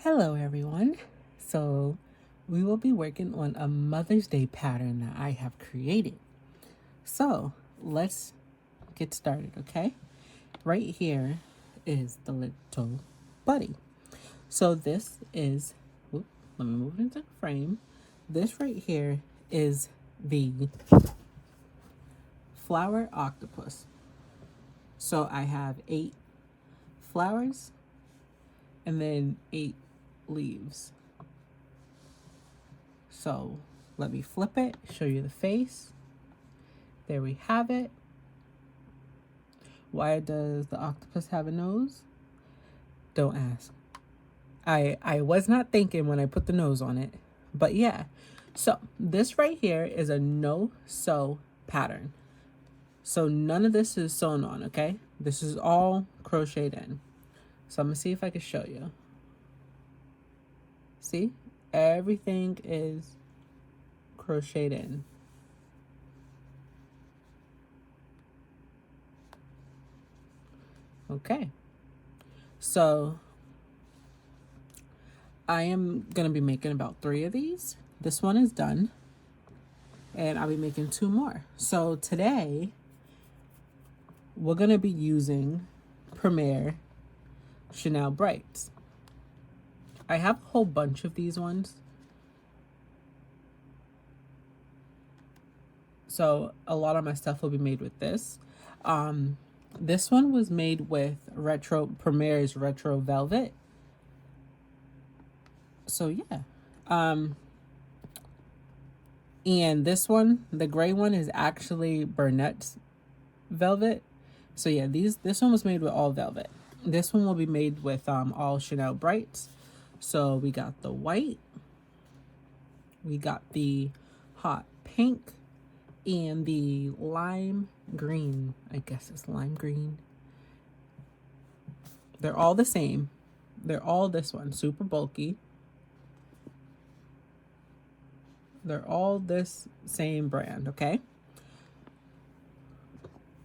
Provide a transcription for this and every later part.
Hello everyone. So we will be working on a Mother's Day pattern that I have created. So let's get started, okay? Right here is the little buddy. So this is, let me move it into the frame. This right here is the flower octopus. So I have 8 flowers and then 8 leaves. So let me flip it, show you the face. There we have it. Why does the octopus have a nose? Don't ask. I was not thinking when I put the nose on it, but yeah. So this right here is a no-sew pattern. So none of this is sewn on, okay? This is all crocheted in. So I'm gonna see if I can show you. See? Everything is crocheted in. Okay. So I am gonna be making about 3 of these. This one is done. And I'll be making 2 more. So today we're gonna be using Premier Chanel Brights. I have a whole bunch of these ones. So a lot of my stuff will be made with this. This one was made with Premier's Retro Velvet. So yeah. And this one, the gray one, is actually Burnett's Velvet. So yeah, this one was made with all velvet. This one will be made with all Chanel Brights. So we got the white, we got the hot pink, and the lime green. I guess it's lime green. They're all the same. They're all this one, super bulky. They're all this same brand, okay?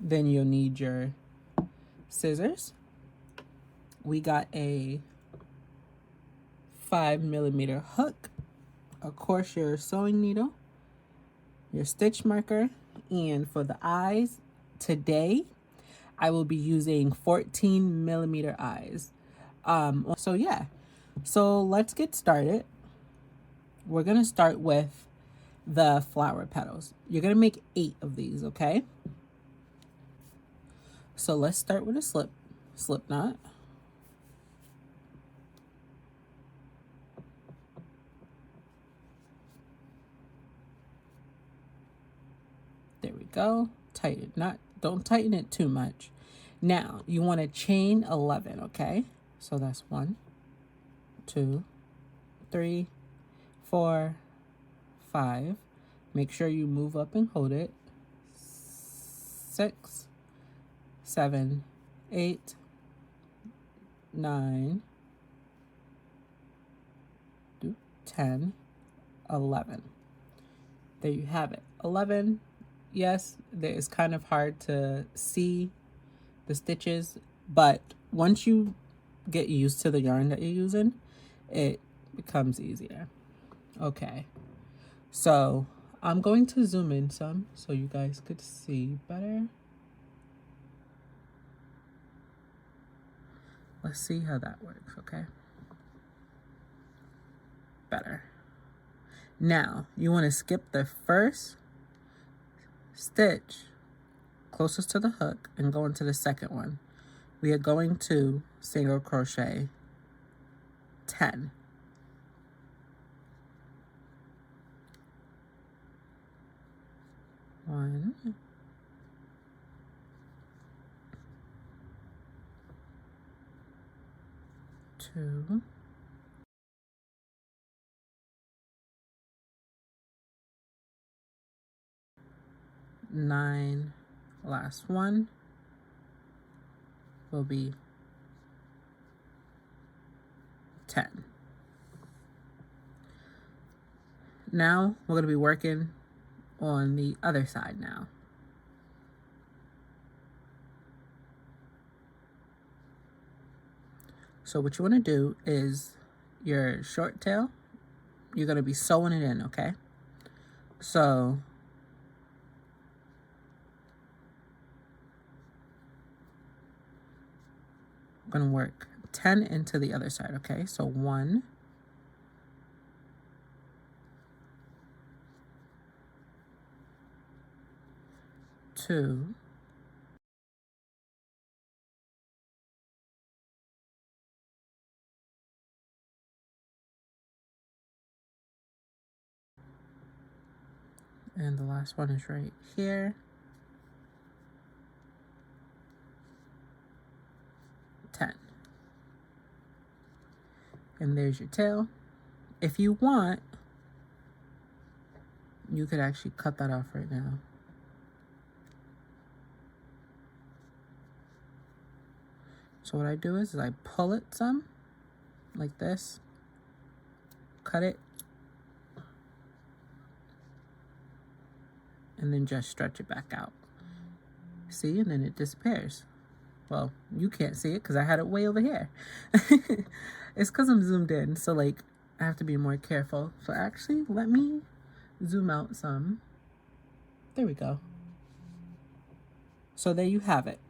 Then you'll need your scissors. We got a 5mm hook, of course your sewing needle, your stitch marker, and for the eyes, today I will be using 14mm eyes. So yeah, so let's get started. We're gonna start with the flower petals. You're gonna make 8 of these, okay? So let's start with a slip knot. There we go. Tighten, don't tighten it too much. Now you want to chain 11, okay? So that's 1, 2, 3, 4, 5. Make sure you move up and hold it. 6, 7, 8, 9, 10, 11. There you have it. 11. Yes, it's kind of hard to see the stitches, but once you get used to the yarn that you're using, it becomes easier. Okay, so I'm going to zoom in some so you guys could see better. Let's see how that works, okay? Better. Now, you want to skip the first stitch closest to the hook and go into the second one. We are going to single crochet 10. One, 2, 9, last one will be 10. Now we're going to be working on the other side now. So what you want to do is your short tail, you're going to be sewing it in, okay? So I'm going to work 10 into the other side, okay? So 1, 2, and the last one is right here. 10. And there's your tail. If you want, you could actually cut that off right now. So what I do is I pull it some, like this, cut it, and then just stretch it back out. See, and then it disappears. Well, you can't see it because I had it way over here. It's because I'm zoomed in, so like I have to be more careful. So actually, let me zoom out some. There we go. So there you have it.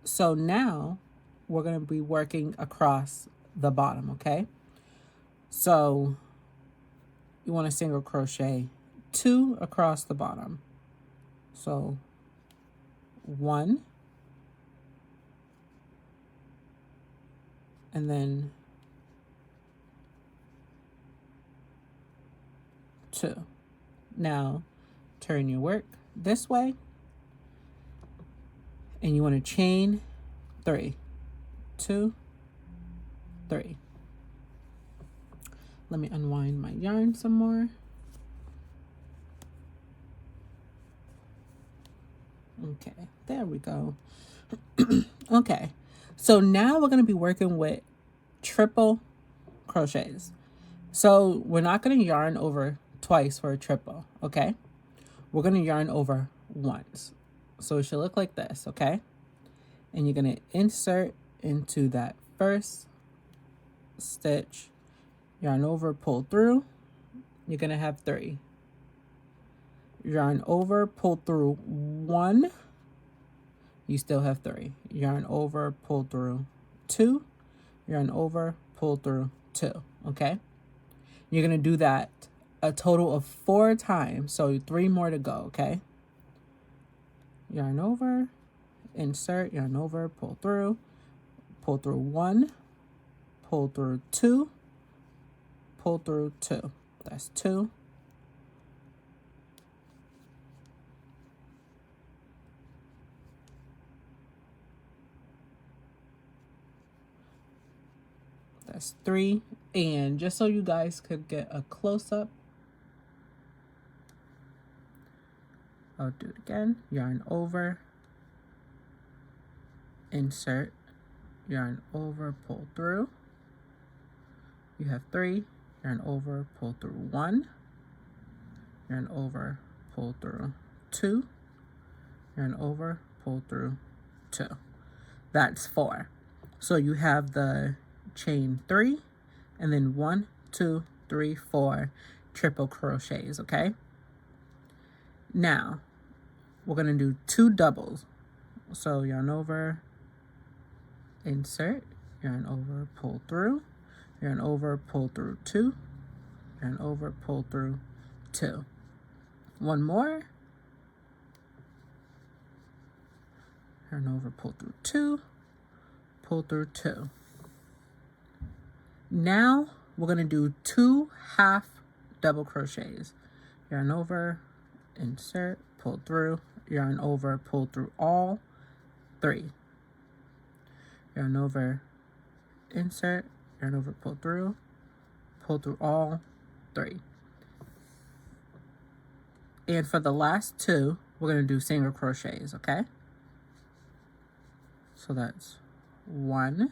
So now we're going to be working across the bottom, okay? So you want to single crochet 2 across the bottom. So 1, and then 2. Now turn your work this way, and you want to chain 3, 2, 3. Let me unwind my yarn some more. Okay, there we go. Okay, so now we're going to be working with triple crochets. So we're not going to yarn over twice for a triple, okay? We're going to yarn over once. So it should look like this, okay? And you're going to insert into that first stitch, yarn over, pull through. You're going to have 3. Yarn over, pull through 1. You still have 3. Yarn over, pull through 2. Yarn over, pull through 2, okay? You're going to do that a total of 4 times, so 3 more to go, okay? Yarn over, insert, yarn over, pull through 1, pull through 2, pull through 2. That's 2. That's 3. And just so you guys could get a close-up, I'll do it again. Yarn over, insert, yarn over, pull through. You have 3. Yarn over, pull through 1. Yarn over, pull through 2. Yarn over, pull through 2. That's 4. So you have the chain 3, and then 1, 2, 3, 4 triple crochets, okay? Now, we're going to do 2 doubles. So yarn over, insert, yarn over, pull through, yarn over, pull through 2, yarn over, pull through 2. One more. Yarn over, pull through 2, pull through 2. Now we're going to do 2 half double crochets. Yarn over, insert, pull through, yarn over, pull through all 3. Yarn over, insert, yarn over, pull through all 3. And for the last 2, we're going to do single crochets, okay? So that's 1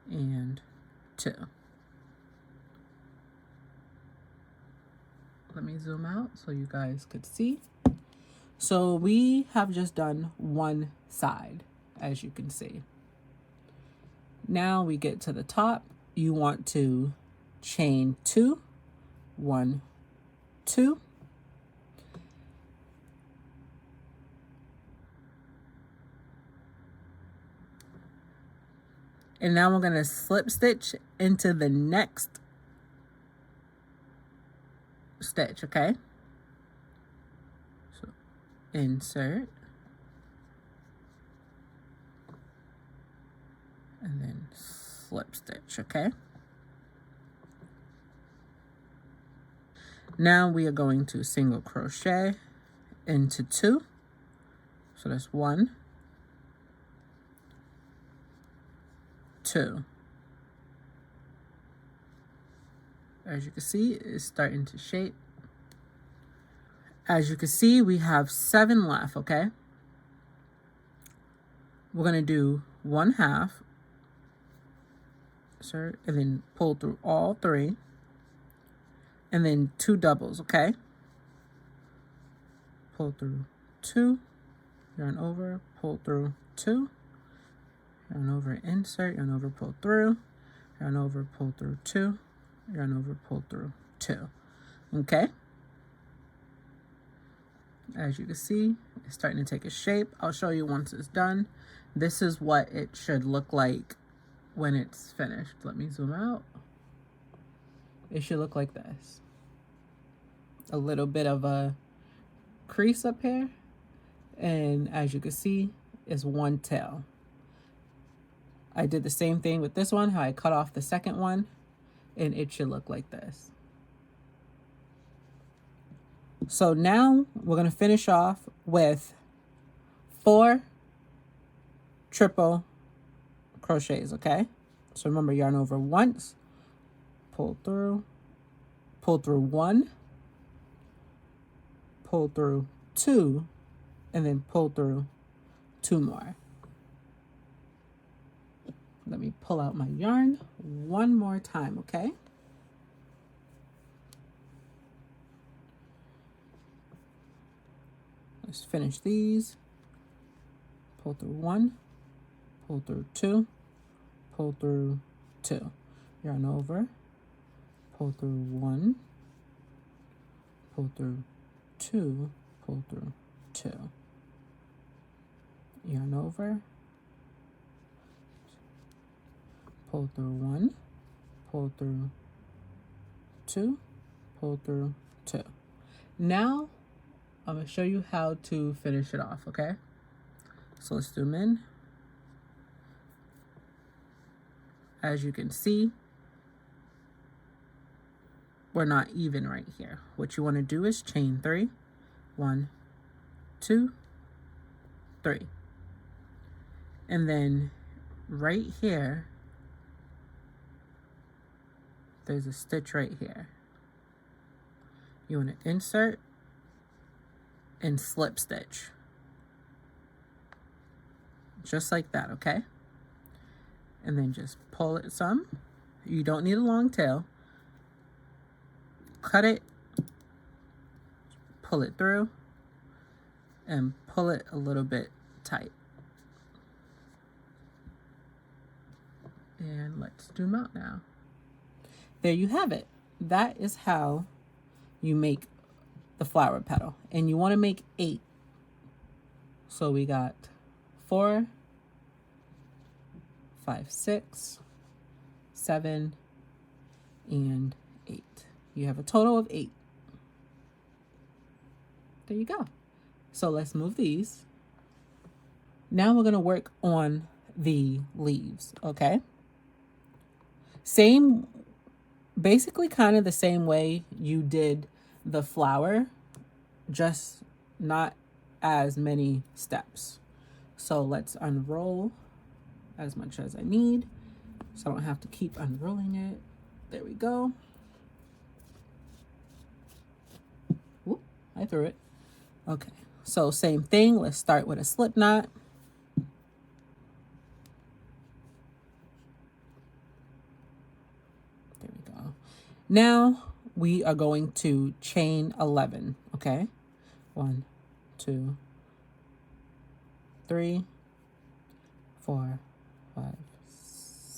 and 2. Let me zoom out so you guys could see. So we have just done one side, as you can see. Now we get to the top. You want to chain 2, 1, 2. And now we're going to slip stitch into the next stitch, okay? So insert. And then slip stitch, okay? Now we are going to single crochet into 2. So that's 1, 2. As you can see, it's starting to shape. As you can see, we have 7 left, okay? We're gonna do 1/2, insert, and then pull through all 3, and then 2 doubles, okay? Pull through 2, yarn over, pull through 2, yarn over, insert, yarn over, pull through, yarn over, pull through 2, yarn over, pull through 2, okay? As you can see, it's starting to take a shape. I'll show you once it's done. This is what it should look like when it's finished. Let me zoom out. It should look like this. A little bit of a crease up here. And as you can see, it's one tail. I did the same thing with this one, how I cut off the second one, and it should look like this. So now we're going to finish off with 4 triple crochets, okay? So remember, yarn over once, pull through 1, pull through 2, and then pull through 2 more. Let me pull out my yarn one more time, okay? Let's finish these. Pull through 1, pull through 2, pull through 2. Yarn over, pull through 1, pull through 2, pull through 2. Yarn over, pull through 1, pull through 2, pull through 2. Now I'm going to show you how to finish it off, okay? So let's zoom in. As you can see, we're not even right here. What you want to do is chain 3. 1, 2, 3. And then right here, there's a stitch right here. You want to insert and slip stitch. Just like that, okay? And then just pull it some. You don't need a long tail. Cut it, pull it through, and pull it a little bit tight. And let's zoom out now. There you have it. That is how you make the flower petal. And you want to make 8. So we got 4, 5, 6, 7, and 8. You have a total of 8. There you go. So let's move these. Now we're going to work on the leaves, okay? Basically kind of the same way you did the flower, just not as many steps. So let's unroll as much as I need, so I don't have to keep unrolling it. There we go. Whoop, I threw it. Okay, so same thing. Let's start with a slip knot. There we go. Now we are going to chain 11, okay? 1, 2, 3, 4, 5,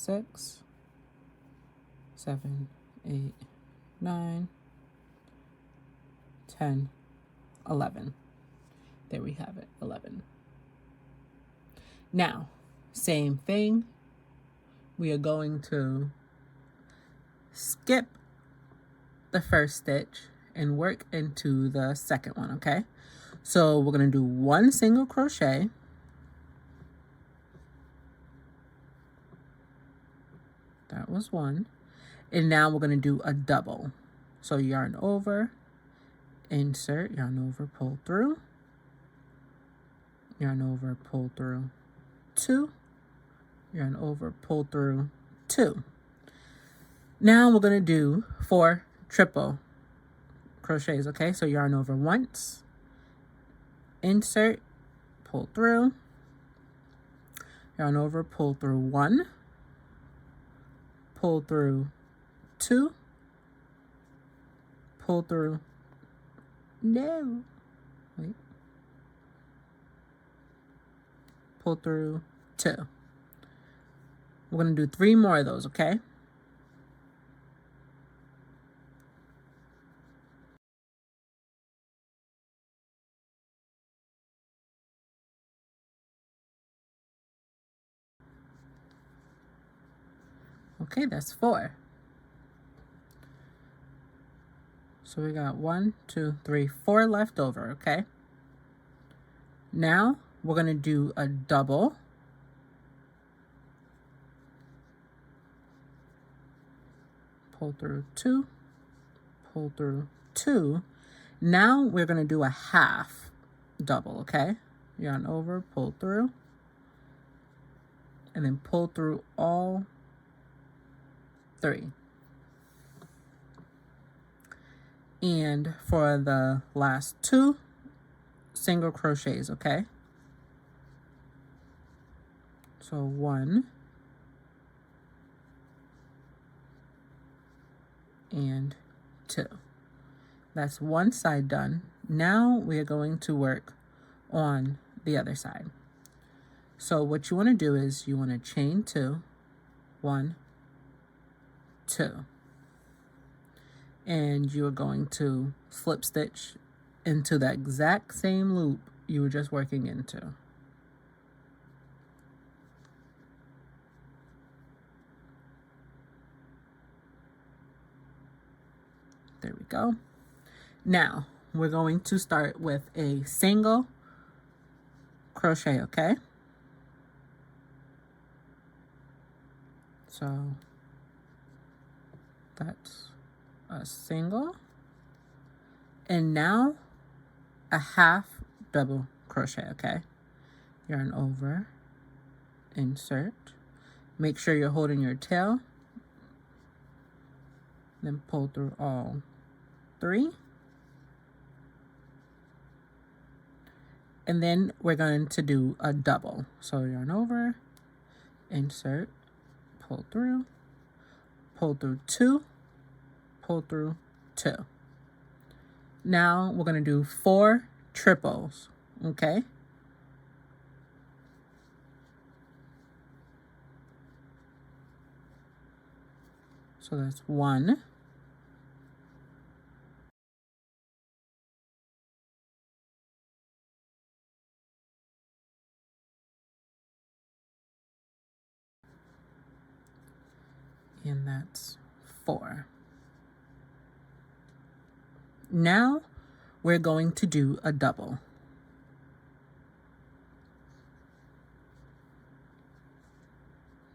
6, 7, 8, 9, 10, 11. There we have it, 11. Now, same thing. We are going to skip the first stitch and work into the second one, okay? So we're going to do 1 single crochet. That was 1. And now we're going to do a double. So yarn over, insert, yarn over, pull through, yarn over, pull through, 2, yarn over, pull through, 2. Now we're going to do 4 triple crochets, okay? So yarn over once, insert, pull through, yarn over, pull through 1, pull through 2, pull through, no, wait, pull through 2. We're going to do 3 more of those, okay? Okay, that's 4. So we got 1, 2, 3, 4 left over, okay? Now we're going to do a double. Pull through 2, pull through 2. Now we're going to do a half double, okay? Yarn over, pull through, and then pull through all 3. And for the last 2 single crochets, okay? So 1 and 2. That's one side done. Now we are going to work on the other side. So what you want to do is you want to chain 2, 1, 2. And you are going to slip stitch into the exact same loop you were just working into. There we go. Now we're going to start with a single crochet, okay? So that's a single, and now a half double crochet, okay? Yarn over, insert, make sure you're holding your tail, then pull through all 3, and then we're going to do a double. So yarn over, insert, pull through 2, pull through 2. Now we're going to do 4 triples, okay? So that's 1, and that's 4. Now we're going to do a double.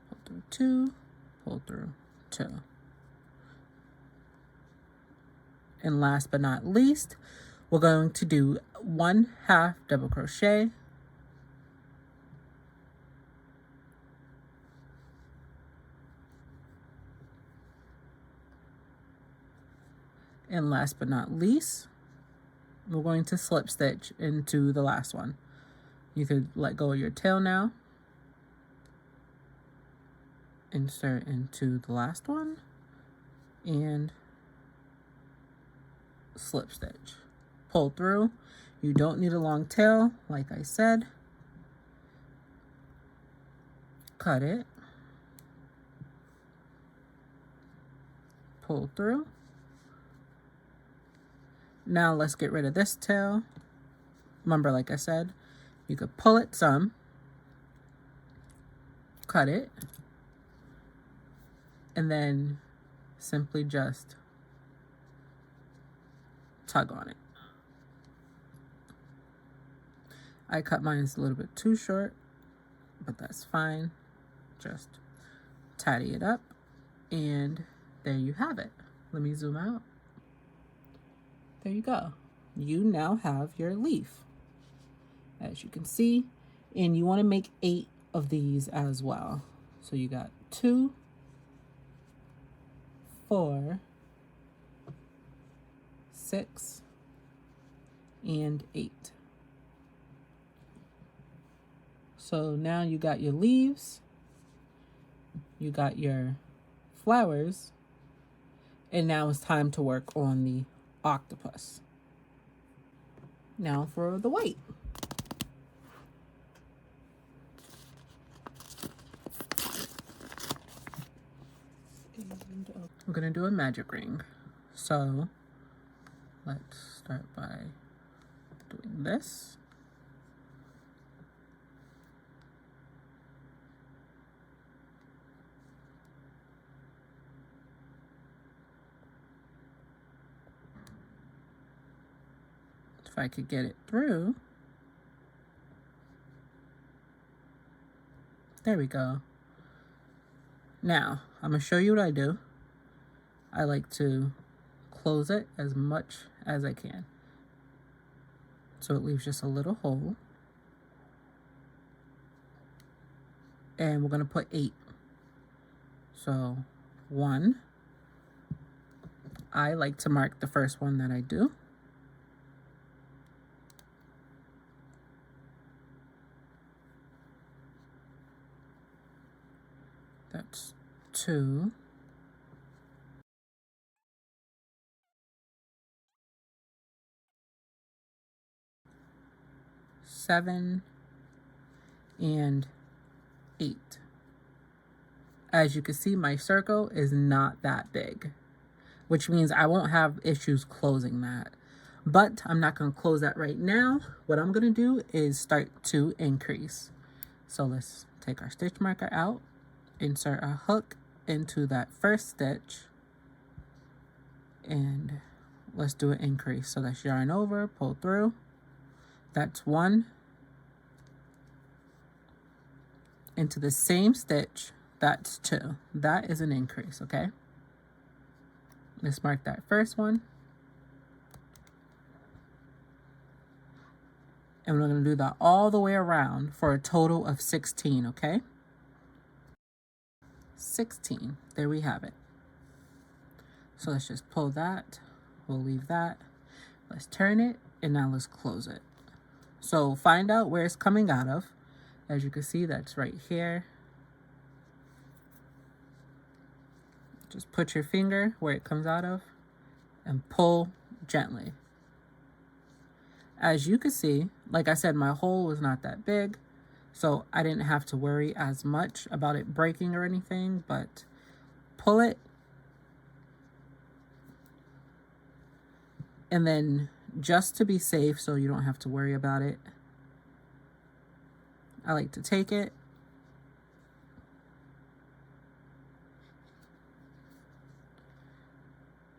Pull through 2, pull through 2. And last but not least, we're going to do 1 half double crochet, and last but not least, we're going to slip stitch into the last one. You could let go of your tail now, insert into the last one, and slip stitch. Pull through. You don't need a long tail, like I said. Cut it. pull through. Now let's get rid of this tail. Remember, like I said, you could pull it some, cut it, and then simply just tug on it. I cut mine a little bit too short, but that's fine. Just tidy it up, and there you have it. Let me zoom out. There you go. You now have your leaf, as you can see, and you want to make 8 of these as well. So you got 2, 4, 6, and 8. So now you got your leaves, you got your flowers, and now it's time to work on the octopus. Now for the white. We're gonna do a magic ring. So let's start by doing this. If I could get it through. There we go. Now, I'm going to show you what I do. I like to close it as much as I can. So it leaves just a little hole. And we're going to put 8. So 1. I like to mark the first one that I do. That's 2. 7 and 8. As you can see, my circle is not that big, which means I won't have issues closing that. But I'm not going to close that right now. What I'm going to do is start to increase. So let's take our stitch marker out, insert a hook into that first stitch, and let's do an increase. So that's yarn over, pull through. That's 1. Into the same stitch, that's 2. That is an increase, okay? Let's mark that first one. And we're going to do that all the way around for a total of 16, okay? 16. There we have it. So let's just pull that. We'll leave that. Let's turn it, and now let's close it. So find out where it's coming out of. As you can see, that's right here. Just put your finger where it comes out of and pull gently. As you can see, like I said, my hole was not that big, so I didn't have to worry as much about it breaking or anything, but pull it. And then just to be safe, so you don't have to worry about it, I like to take it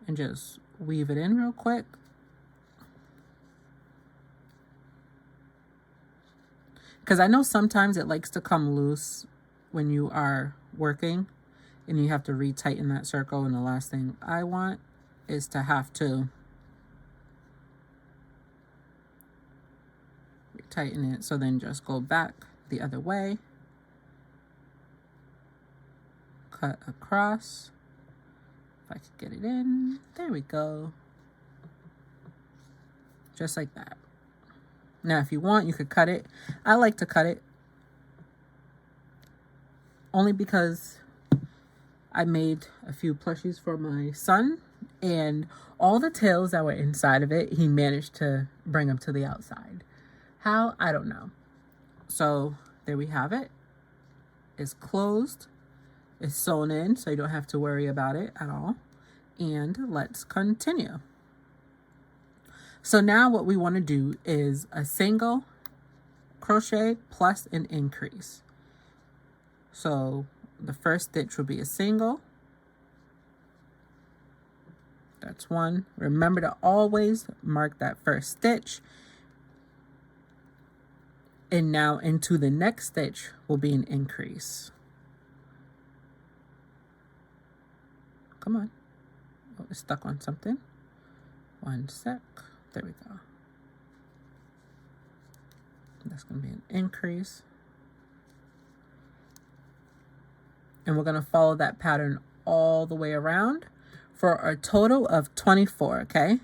and just weave it in real quick. Because I know sometimes it likes to come loose when you are working and you have to retighten that circle, and the last thing I want is to have to retighten it. So then just go back the other way, cut across. If I could get it in, there we go. Just like that. Now, if you want, you could cut it. I like to cut it only because I made a few plushies for my son, and all the tails that were inside of it, he managed to bring them to the outside. How? I don't know. So there we have it. It's closed. It's sewn in, so you don't have to worry about it at all. And let's continue. So now what we want to do is a single crochet plus an increase. So the first stitch will be a single. That's one. Remember to always mark that first stitch. And now into the next stitch will be an increase. Come on. Oh, it's stuck on something. One sec. There we go. That's going to be an increase. And we're going to follow that pattern all the way around for a total of 24, okay?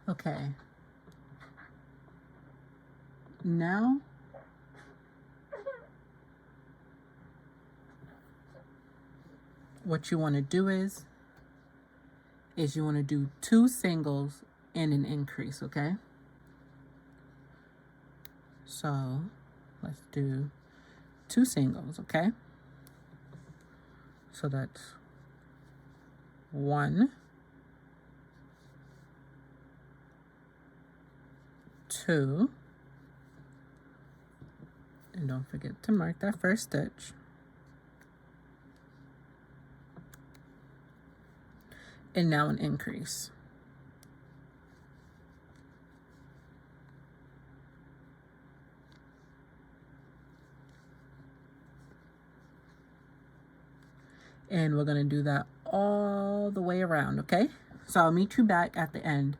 Okay. Now what you want to do is you want to do 2 singles and an increase, okay? So let's do 2 singles, okay? So that's 1, 2, and don't forget to mark that first stitch. And now an increase. And we're going to do that all the way around, okay? So I'll meet you back at the end,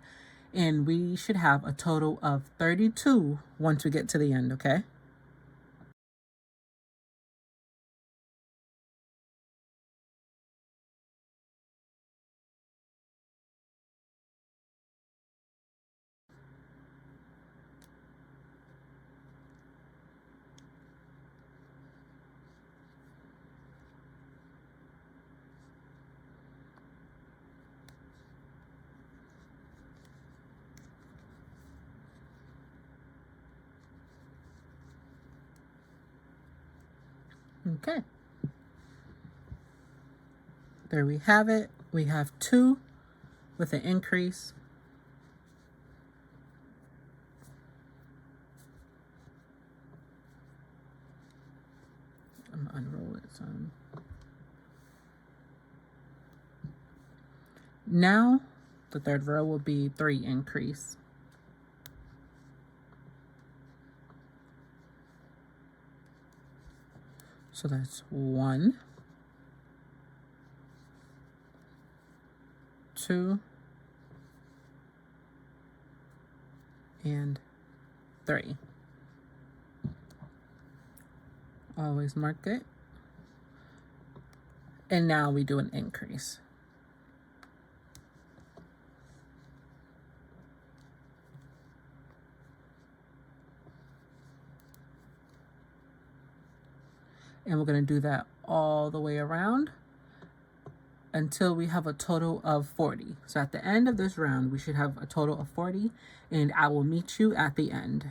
and we should have a total of 32 once we get to the end, okay? Okay. There we have it. We have 2 with an increase. I'm gonna unroll it some. Now the third row will be 3 increase. So that's 1, 2, and 3. Always mark it. And now we do an increase. And we're going to do that all the way around until we have a total of 40. So at the end of this round, we should have a total of 40, and I will meet you at the end.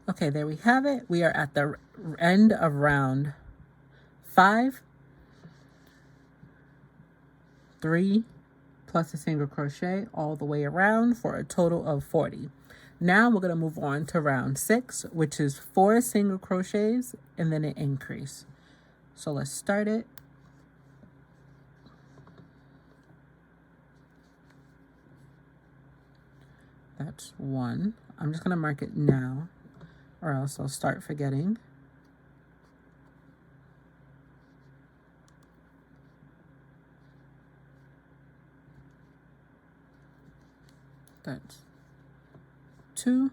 Okay, there we have it. We are at the end of round 5. 3 plus a single crochet all the way around for a total of 40. Now we're going to move on to round 6, which is 4 single crochets and then an increase. So let's start it. That's 1. I'm just going to mark it now or else I'll start forgetting. That's 2,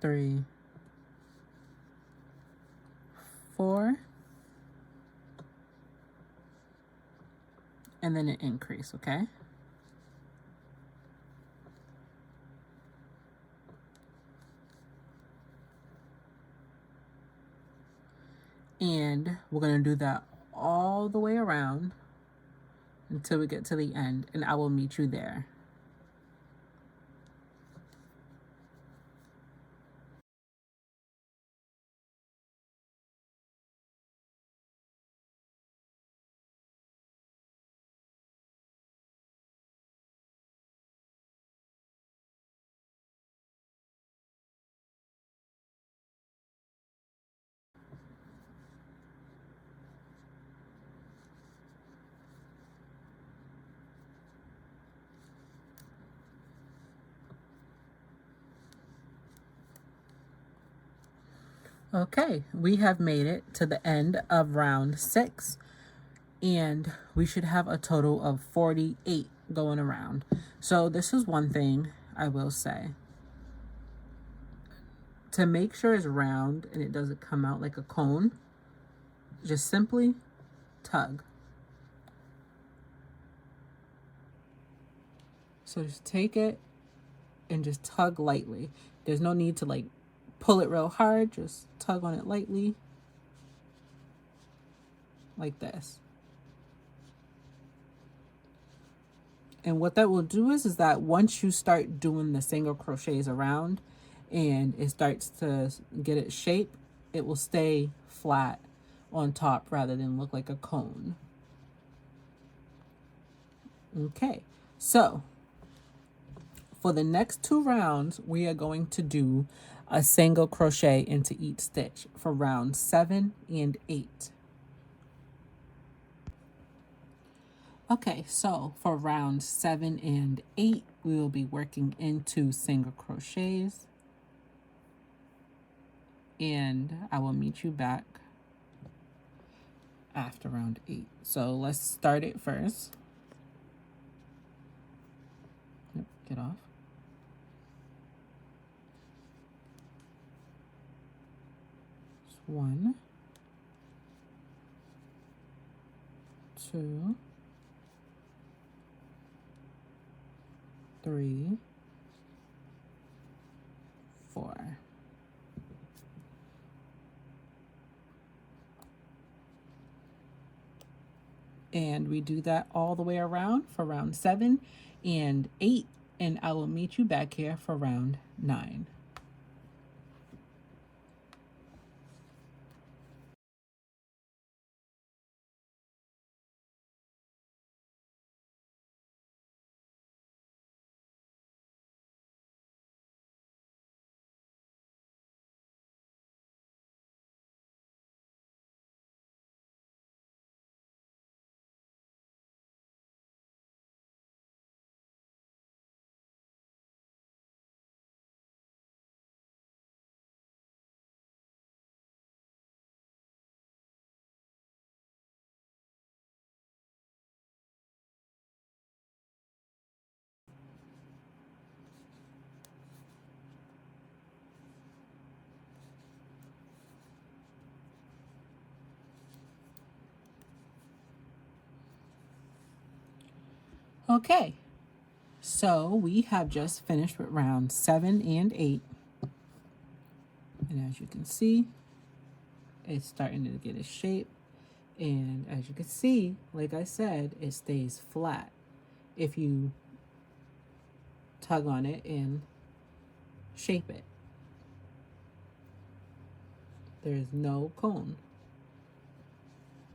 3, 4, and then an increase, okay? And we're going to do that all the way around until we get to the end, and I will meet you there. Okay, we have made it to the end of round 6, and we should have a total of 48 going around. So this is one thing I will say. To make sure it's round and it doesn't come out like a cone, just simply tug. So just take it and just tug lightly. There's no need to like pull it real hard, just tug on it lightly like this. And what that will do is that once you start doing the single crochets around and it starts to get its shape, it will stay flat on top rather than look like a cone. Okay, so for the next 2 rounds, we are going to do a single crochet into each stitch for round 7 and 8. Okay, so for round 7 and 8, we will be working into single crochets. And I will meet you back after round 8. So let's start it first. Yep, get off. It's 1, 2, 3, 4. And we do that all the way around for round 7 and 8, and I will meet you back here for round 9. Okay, so we have just finished with round 7 and 8. And as you can see, it's starting to get its shape. And as you can see, like I said, it stays flat if you tug on it and shape it. There's no cone.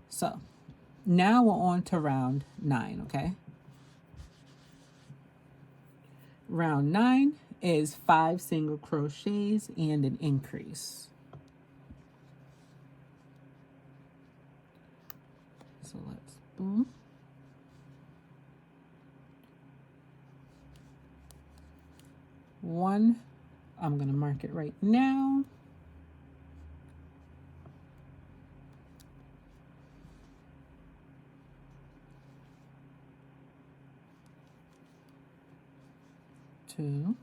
So now we're on to round 9, okay? Round 9 is 5 single crochets and an increase. So let's boom. One I'm going to mark it right now. Two,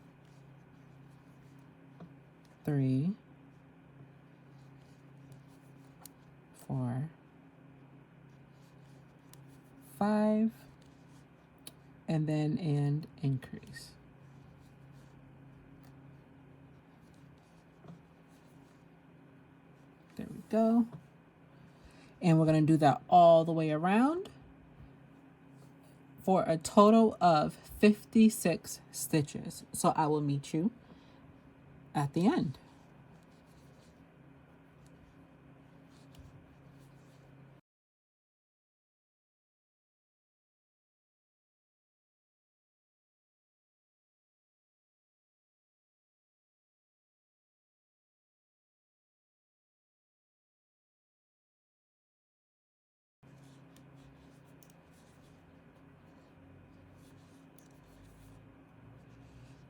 three, 4, 5, and then an increase. There we go. And we're going to do that all the way around for a total of 56 stitches. So I will meet you at the end.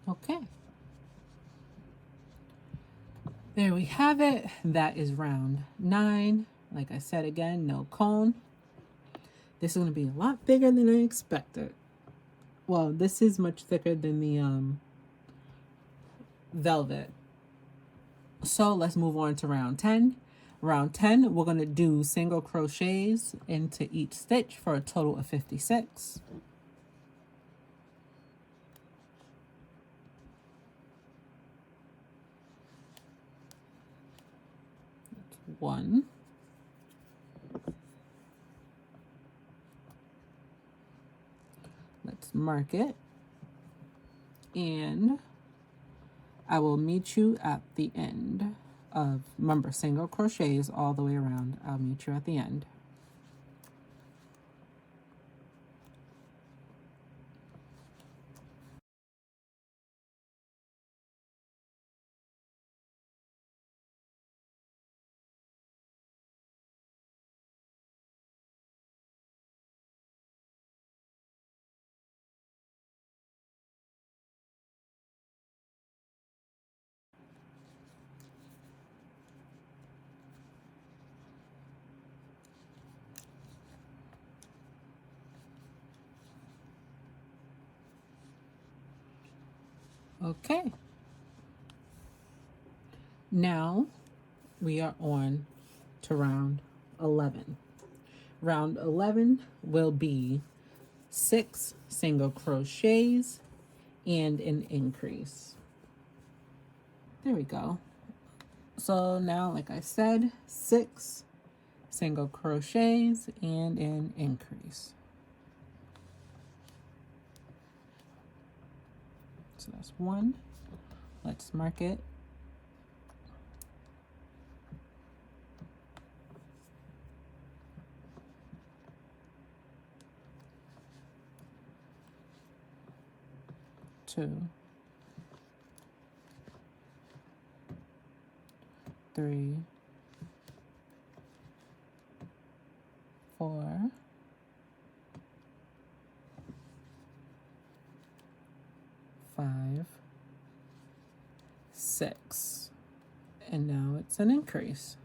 Okay. There we have it. That is round 9. Like I said again, no cone. This is going to be a lot bigger than I expected. Well, this is much thicker than the velvet. So let's move on to round 10. Round 10, we're going to do single crochets into each stitch for a total of 56. That's 1. Let's mark it. And I will meet you at the end of, remember, single crochets all the way around. I'll meet you at the end. Okay. Now we are on to round 11. Round 11 will be 6 single crochets and an increase. There we go. So now, like I said, 6 single crochets and an increase. So that's 1. Let's mark it. Two, 3, 4, 5, 6. And now it's an increase.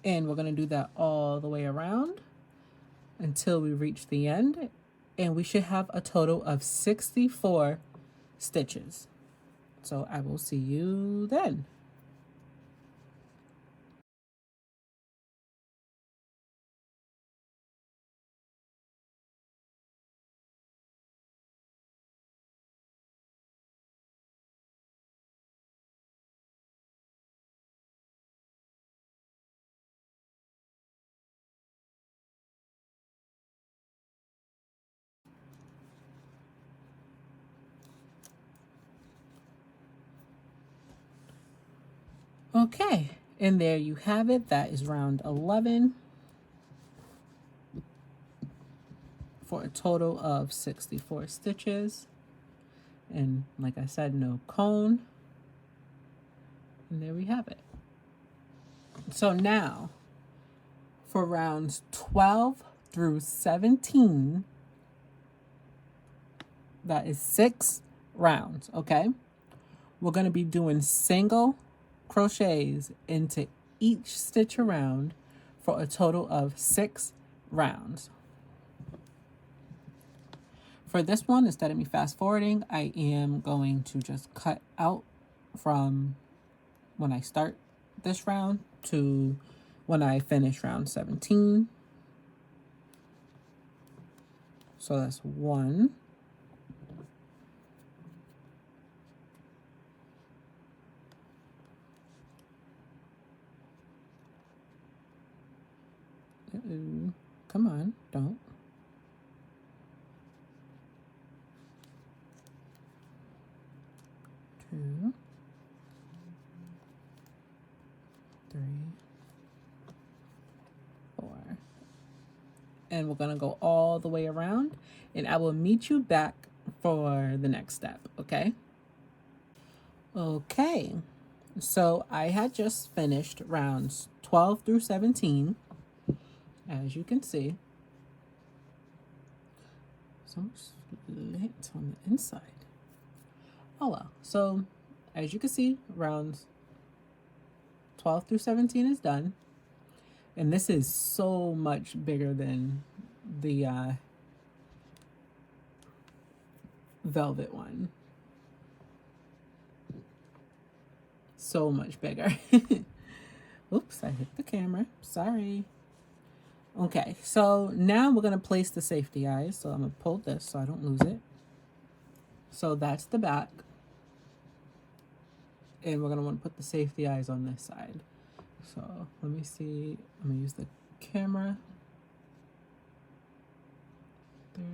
And we're going to do that all the way around until we reach the end. And we should have a total of 64 stitches. So I will see you then. Okay, and there you have it. That is round 11 for a total of 64 stitches. And like I said, no cone. And there we have it. So now for rounds 12 through 17, That is 6 rounds, okay? We're going to be doing single crochets into each stitch around for a total of 6 rounds. For this one, instead of me fast forwarding, I am going to just cut out from when I start this round to when I finish round 17. So that's 1. Come on, don't. 2, 3, 4. And we're gonna go all the way around, and I will meet you back for the next step, okay? Okay, so I had just finished rounds 12 through 17, as you can see. So much lint on the inside. Oh well, so as you can see, rounds 12 through 17 is done. And this is so much bigger than the velvet one. So much bigger. Oops, I hit the camera. Sorry. Okay, so now we're going to place the safety eyes. So I'm going to pull this so I don't lose it. So that's the back. And we're going to want to put the safety eyes on this side. So let me see. I'm going to use the camera. There.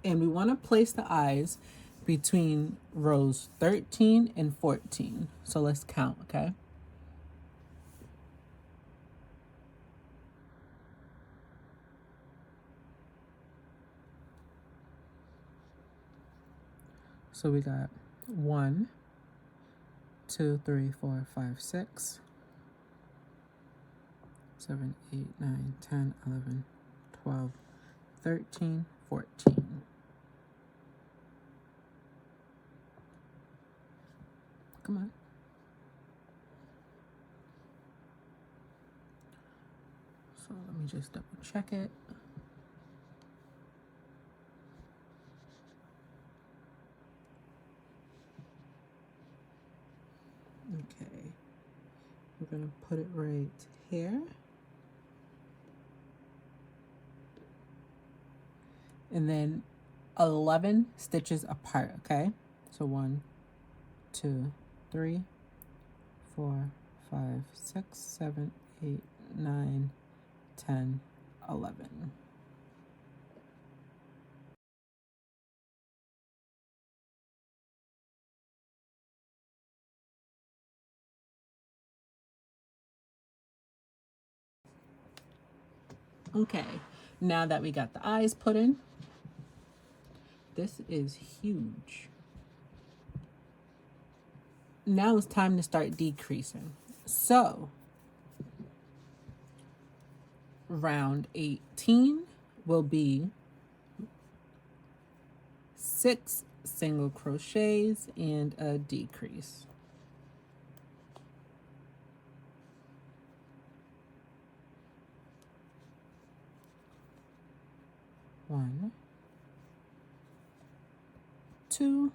And we want to place the eyes between rows 13 and 14. So let's count, okay? So we got 1, 2, 3, 4, 5, 6, 7, 8, 9, 10, 11, 12, 13, 14. Come on. So let me just double check it. Okay. We're going to put it right here. And then 11 stitches apart, okay? So 1, 2, 3, 4, 5, 6, 7, 8, 9, 10, 11. Okay, now that we got the eyes put in, this is huge. Now it's time to start decreasing. So, round 18 will be 6 single crochets and a decrease. 1, 2.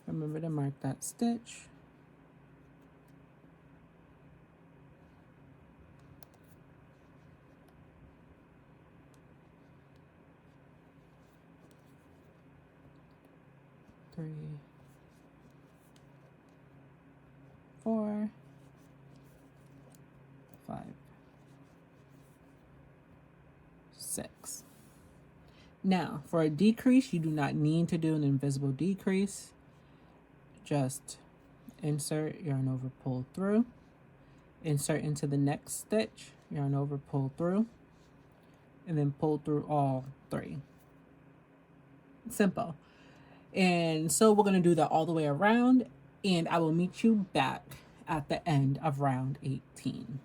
Remember to mark that stitch. 3, 4, 5, 6. Now, for a decrease, you do not need to do an invisible decrease. Just insert, yarn over, pull through. Insert into the next stitch, yarn over, pull through. And then pull through all 3. Simple. And so we're going to do that all the way around, and I will meet you back at the end of round 18.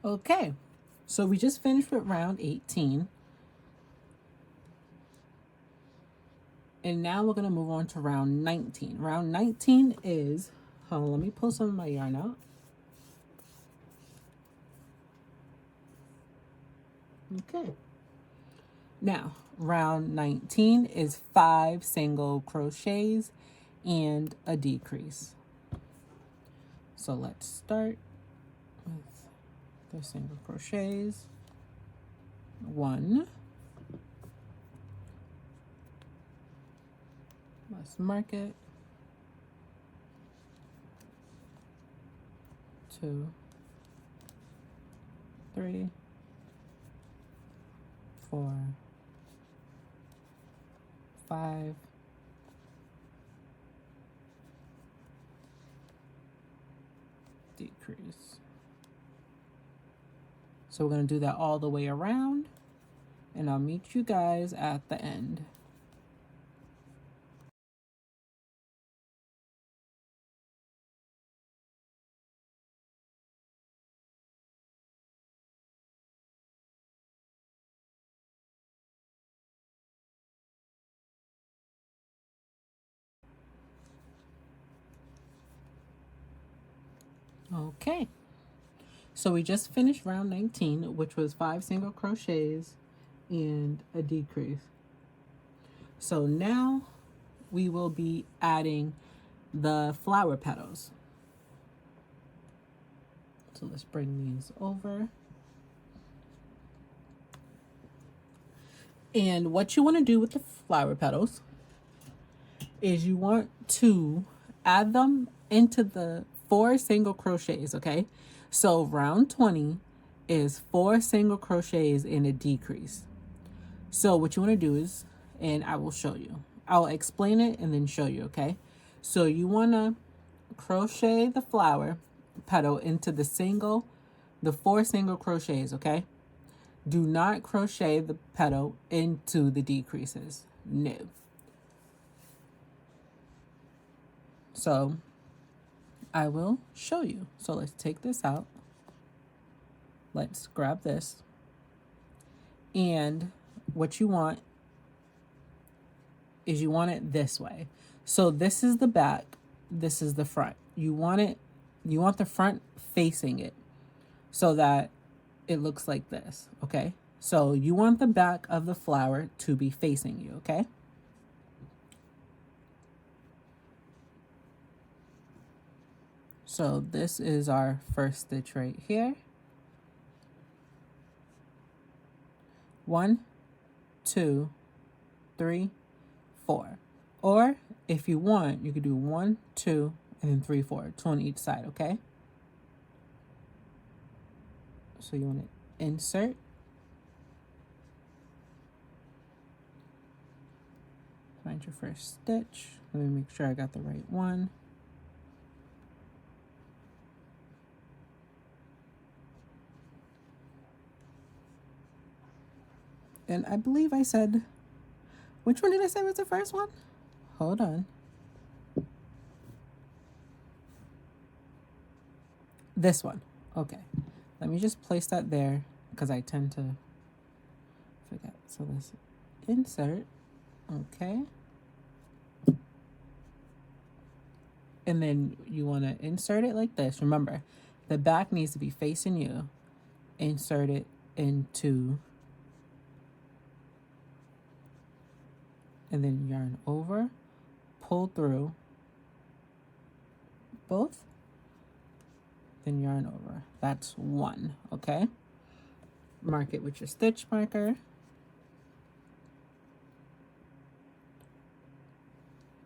Okay, so we just finished with round 18. And now we're going to move on to round 19. Round 19 is, hold on, let me pull some of my yarn out. Okay. Now, round 19 is 5 single crochets and a decrease. So let's start with the single crochets. 1. Let's mark it. 2, 3, 4, 5, 6, decrease. So we're going to do that all the way around, and I'll meet you guys at the end. Okay, so we just finished round 19, which was 5 single crochets and a decrease. So now we will be adding the flower petals. So let's bring these over. And what you want to do with the flower petals is you want to add them into the 4 single crochets, okay? So round 20 is 4 single crochets and a decrease. So what you want to do is, and I will show you. I'll explain it and then show you, okay? So you want to crochet the flower petal into the 4 single crochets, okay? Do not crochet the petal into the decreases. No. So I will show you. So let's take this out. Let's grab this. And what you want is you want it this way. So this is the back, this is the front. You want the front facing it so that it looks like this, okay? So you want the back of the flower to be facing you, okay? So this is our first stitch right here. 1, 2, 3, 4. Or if you want, you could do 1, 2, and then 3, 4. 2 on each side, okay? So you want to insert. Find your first stitch. Let me make sure I got the right one. And I believe I said, which one did I say was the first one? Hold on. This one. Okay. Let me just place that there because I tend to forget. So let's insert. Okay. And then you want to insert it like this. Remember, the back needs to be facing you. Insert it into, and then yarn over, pull through both, then yarn over. That's 1, okay? Mark it with your stitch marker.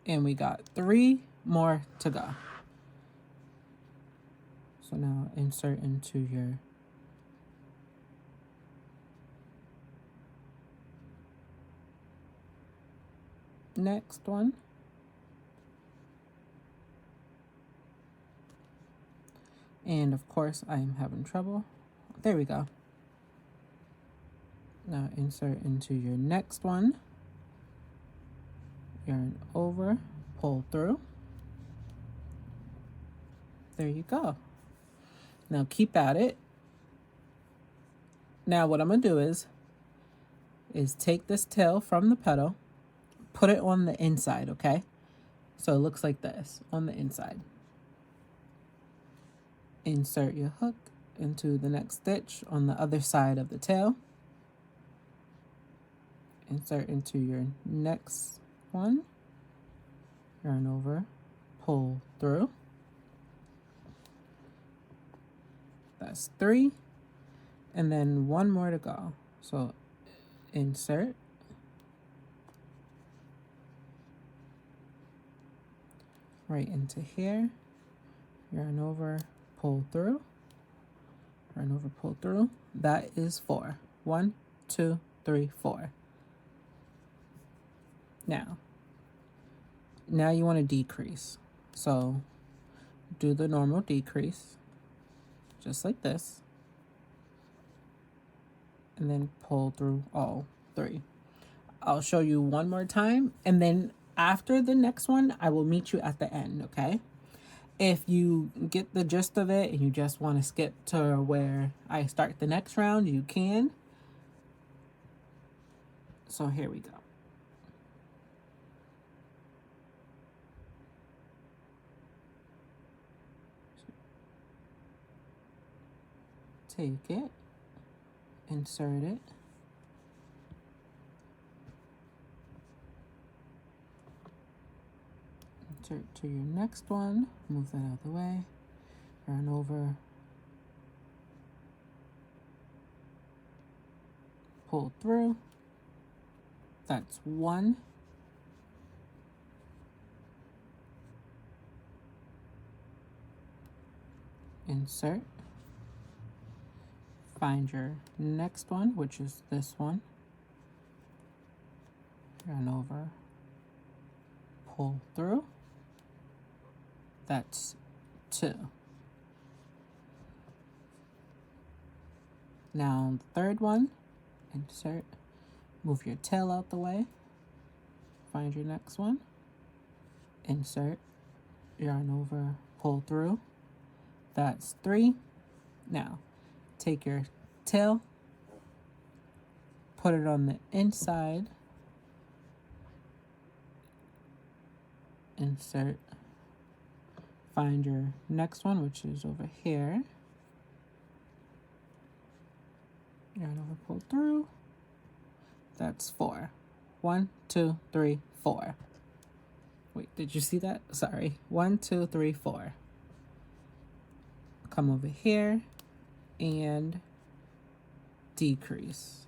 And we got 3 more to go. So now insert into your next one. And of course I am having trouble. There we go. Now insert into your next one. Yarn over, pull through. There you go. Now keep at it. Now what I'm gonna do is take this tail from the petal, put it on the inside, okay? So it looks like this on the inside. Insert your hook into the next stitch on the other side of the tail. Insert into your next one. Yarn over, pull through. That's 3. And then 1 more to go. So insert. Right into here. Yarn over, pull through. Yarn over, pull through. That is 4. 1, 2, 3, 4. Now you want to decrease. So do the normal decrease, just like this. And then pull through all 3. I'll show you one more time, and then after the next one, I will meet you at the end, okay? If you get the gist of it and you just want to skip to where I start the next round, you can. So here we go. Take it, insert it, insert to your next one, move that out of the way, yarn over, pull through. That's 1. Insert. Find your next one, which is this one. Yarn over, pull through. That's 2. Now the third one, insert, move your tail out the way. Find your next one. Insert, yarn over, pull through. That's 3. Now take your tail, put it on the inside, insert, find your next one, which is over here, yarn over, pull through. That's 4. 1, 2, 3, 4. Wait, did you see that? Sorry. 1, 2, 3, 4. Come over here and decrease.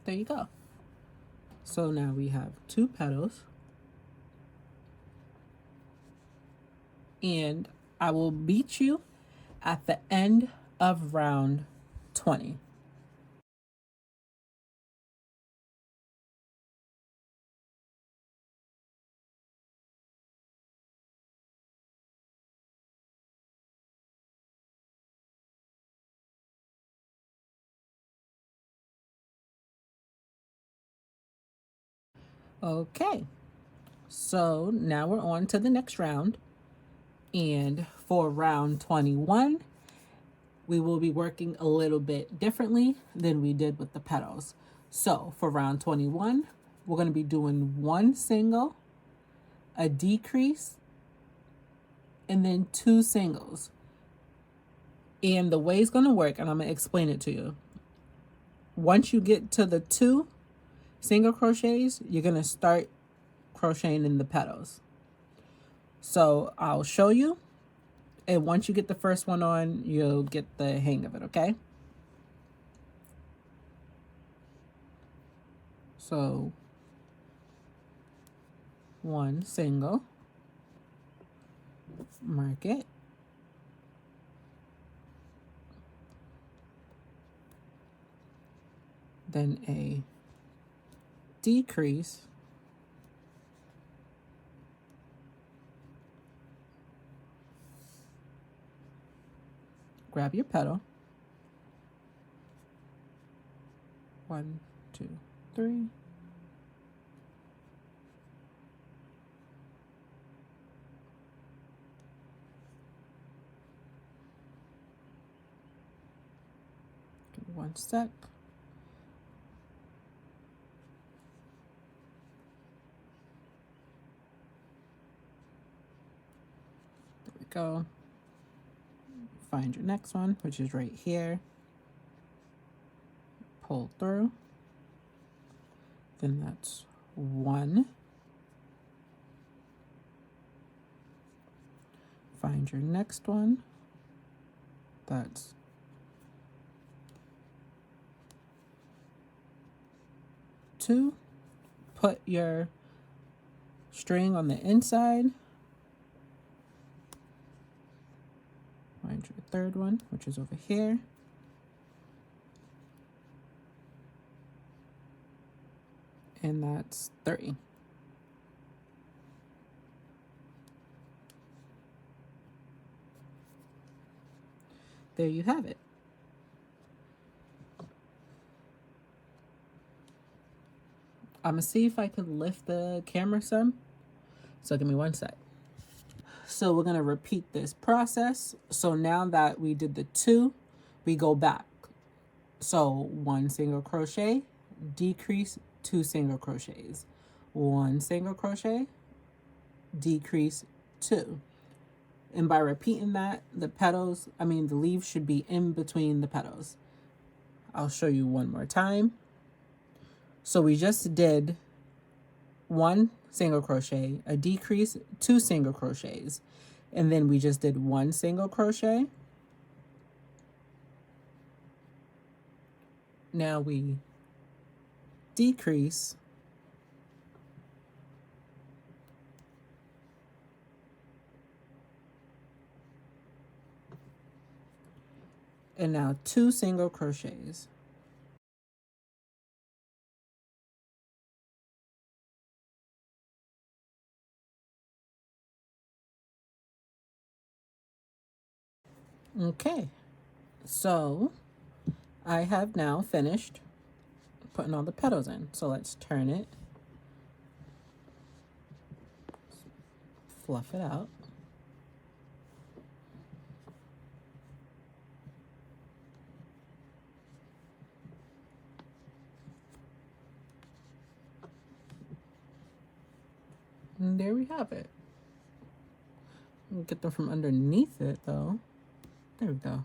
There you go. So now we have 2 petals, and I will beat you at the end of round 20. Okay, so now we're on to the next round, and for round 21, we will be working a little bit differently than we did with the petals. So for round 21, we're going to be doing 1 single, a decrease, and then 2 singles. And the way it's going to work, and I'm going to explain it to you. Once you get to the 2 single crochets, you're going to start crocheting in the petals. So I'll show you, and once you get the first one on, you'll get the hang of it, okay? So 1 single, mark it, then a decrease, grab your petal, 1, 2, 3, give me 1 sec. There we go. Find your next one, which is right here. Pull through. Then that's 1. Find your next one. That's 2. Put your string on the inside. Find your third one, which is over here. And that's 3. There you have it. I'm gonna see if I could lift the camera some. So give me 1 sec. So we're gonna repeat this process. So now that we did the 2, we go back. So 1 single crochet, decrease, 2 single crochets, 1 single crochet, decrease, 2. And by repeating that, the leaves should be in between the petals. I'll show you one more time. So we just did 1 single crochet, a decrease, 2 single crochets, and then we just did 1 single crochet. Now we decrease, and now 2 single crochets. Okay, so I have now finished putting all the petals in. So let's turn it, fluff it out. And there we have it. We'll get them from underneath it though. There we go.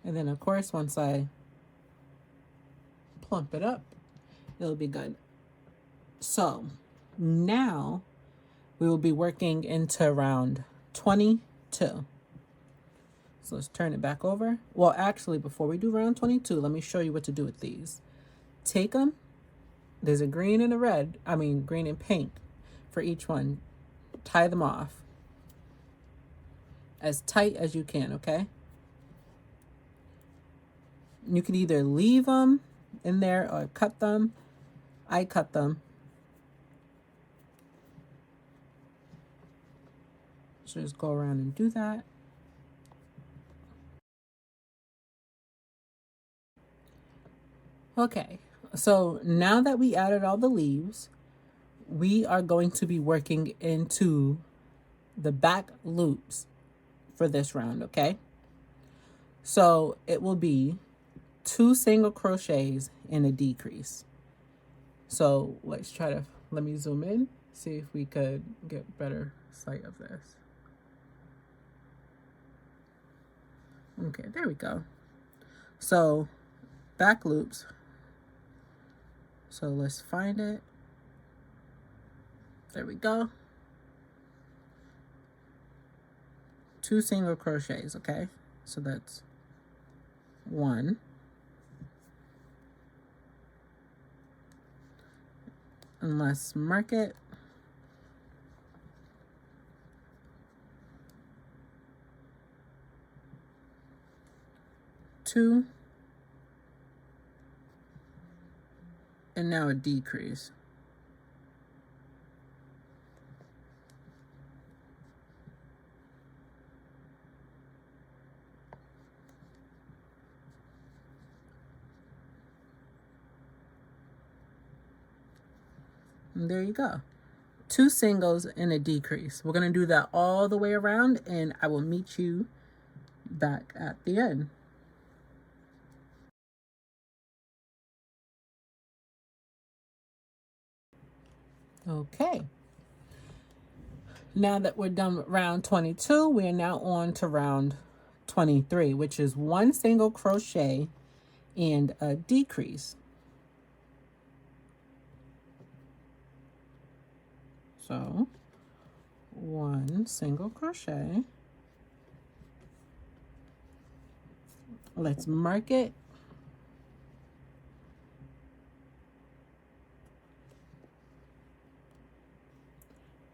And then of course, once I plump it up, it'll be good. So now we will be working into round 22. So let's turn it back over. Well, actually, before we do round 22, let me show you what to do with these. Take them. There's a green and a red. Green and pink for each one. Tie them off as tight as you can, okay? You can either leave them in there or cut them. I cut them. So just go around and do that. Okay, so now that we added all the leaves, we are going to be working into the back loops for this round, okay? So it will be 2 single crochets and a decrease. So let me zoom in, see if we could get better sight of this. Okay, there we go. So back loops. So let's find it. There we go. 2 single crochets, okay? So that's 1, And let's mark it. Two. And now a decrease. And there you go. 2 singles and a decrease. We're going to do that all the way around, and I will meet you back at the end. Okay. Now that we're done with round 22, we are now on to round 23, which is 1 single crochet and a decrease. So 1 single crochet. Let's mark it.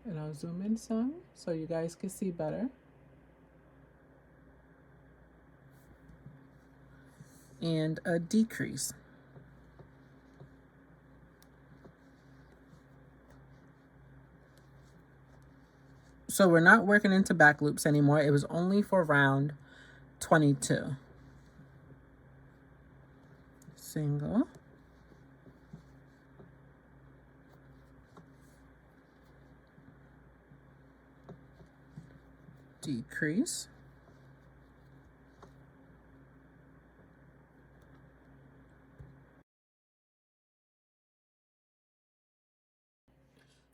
And I'll zoom in some so you guys can see better. And a decrease. So we're not working into back loops anymore. It was only for round 22. Single. Decrease.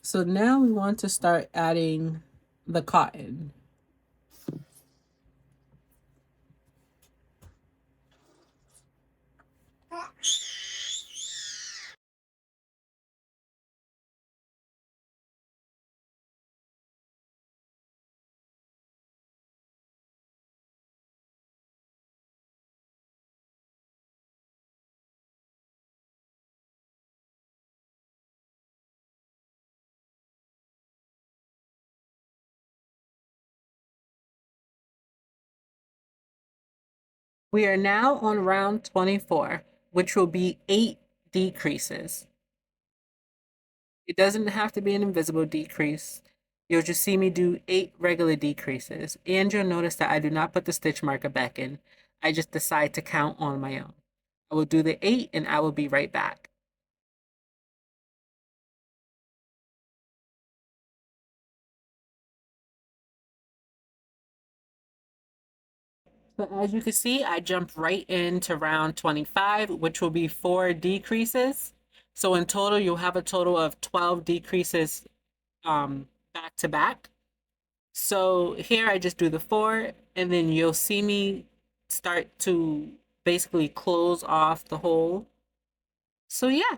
So now we want to start adding the cotton. We are now on round 24, which will be 8 decreases. It doesn't have to be an invisible decrease. You'll just see me do 8 regular decreases. And you'll notice that I do not put the stitch marker back in. I just decide to count on my own. I will do the 8 and I will be right back. So as you can see, I jumped right into round 25, which will be 4 decreases. So in total, you'll have a total of 12 decreases back to back. So here I just do the 4, and then you'll see me start to basically close off the hole. So yeah.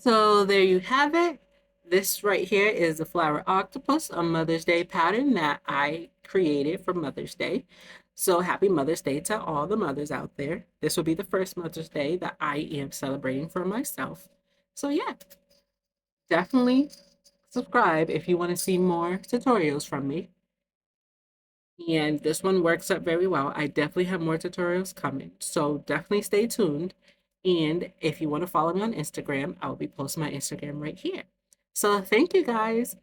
So there you have it. This right here is the flower octopus, a Mother's Day pattern that I created for Mother's Day. So happy Mother's Day to all the mothers out there. This will be the first Mother's Day that I am celebrating for myself. So yeah, definitely subscribe if you want to see more tutorials from me. And this one works out very well. I definitely have more tutorials coming, so definitely stay tuned. And if you want to follow me on Instagram, I'll be posting my Instagram right here. So thank you guys.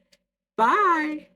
Bye.